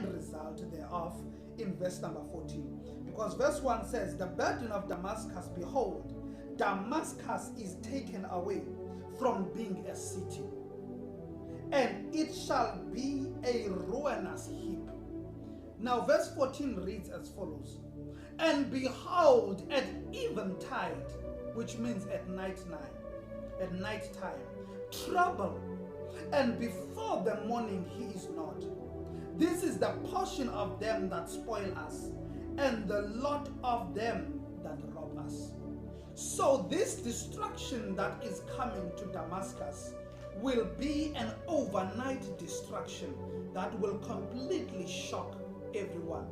end result thereof in verse number 14. Because verse 1 says, the burden of Damascus, behold, Damascus is taken away from being a city, and it shall be a ruinous heap. Now verse 14 reads as follows, and behold, at eventide, which means at night time, trouble, and before the morning he is not. This is the portion of them that spoil us, and the lot of them that rob us. So this destruction that is coming to Damascus will be an overnight destruction that will completely shock everyone.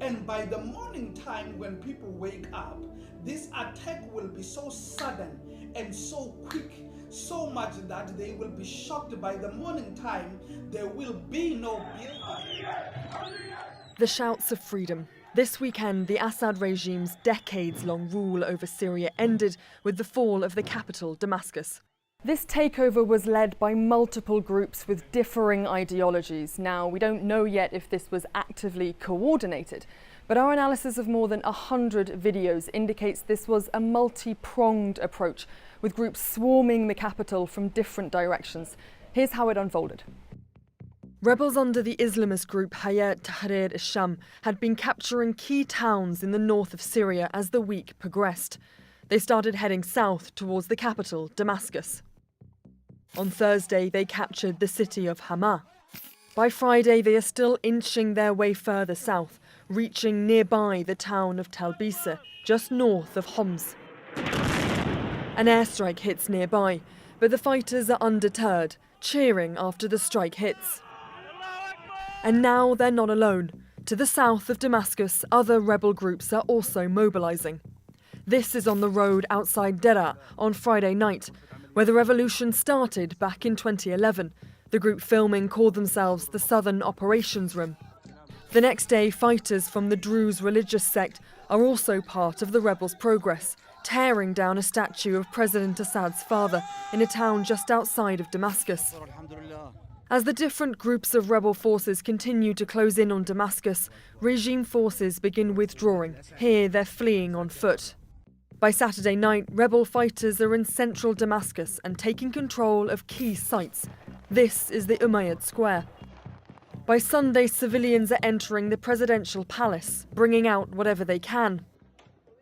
And by the morning time, when people wake up, this attack will be so sudden and so quick, so much that they will be shocked. By the morning time, there will be no building. The shouts of freedom. This weekend, the Assad regime's decades-long rule over Syria ended with the fall of the capital, Damascus. This takeover was led by multiple groups with differing ideologies. Now, we don't know yet if this was actively coordinated, but our analysis of more than 100 videos indicates this was a multi-pronged approach, with groups swarming the capital from different directions. Here's how it unfolded. Rebels under the Islamist group Hayat Tahrir al-Sham had been capturing key towns in the north of Syria as the week progressed. They started heading south towards the capital, Damascus. On Thursday, they captured the city of Hama. By Friday, they are still inching their way further south, reaching nearby the town of Talbisa, just north of Homs. An airstrike hits nearby, but the fighters are undeterred, cheering after the strike hits. And now they're not alone. To the south of Damascus, other rebel groups are also mobilizing. This is on the road outside Deraa on Friday night, where the revolution started back in 2011. The group filming called themselves the Southern Operations Room. The next day, fighters from the Druze religious sect are also part of the rebels' progress, tearing down a statue of President Assad's father in a town just outside of Damascus. As the different groups of rebel forces continue to close in on Damascus, regime forces begin withdrawing. Here, they're fleeing on foot. By Saturday night, rebel fighters are in central Damascus and taking control of key sites. This is the Umayyad Square. By Sunday, civilians are entering the presidential palace, bringing out whatever they can.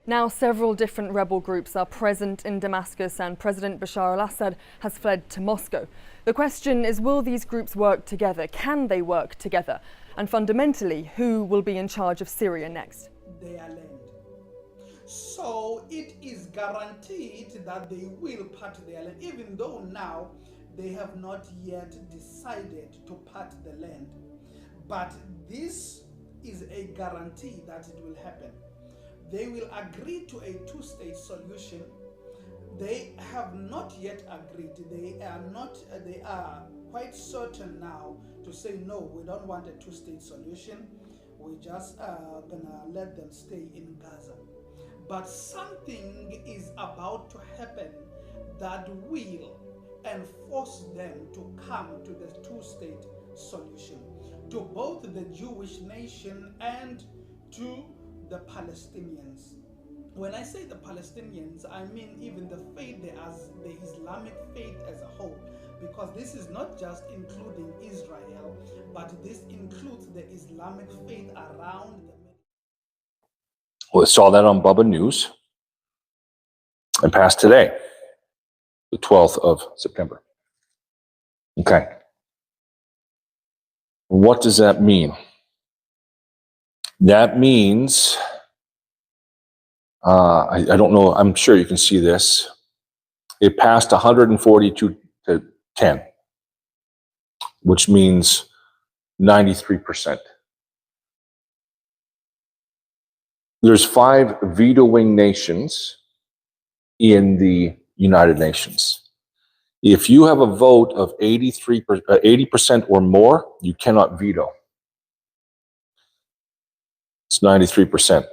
Now, several different rebel groups are present in Damascus, and President Bashar al-Assad has fled to Moscow. The question is, will these groups work together? Can they work together? And fundamentally, who will be in charge of Syria next? Their land. So it is guaranteed that they will part their land, even though now they have not yet decided to part the land. But this is a guarantee that it will happen. They will agree to a two-state solution. They have not yet agreed. They are quite certain now to say, no, we don't want a two-state solution. We just gonna let them stay in Gaza. But something is about to happen that will enforce them to come to the two-state solution, to both the Jewish nation and to the Palestinians. When I say the Palestinians, I mean even the faith, the Islamic faith as a whole, because this is not just including Israel, but this includes the Islamic faith around the Middle. Well, I saw that on Bubba News and passed today, the 12th of September. Okay. What does that mean? That means, I don't know, I'm sure you can see this. It passed 142 to 10, which means 93%. There's 5 vetoing nations in the United Nations. If you have a vote of 80% or more, you cannot veto. It's 93%.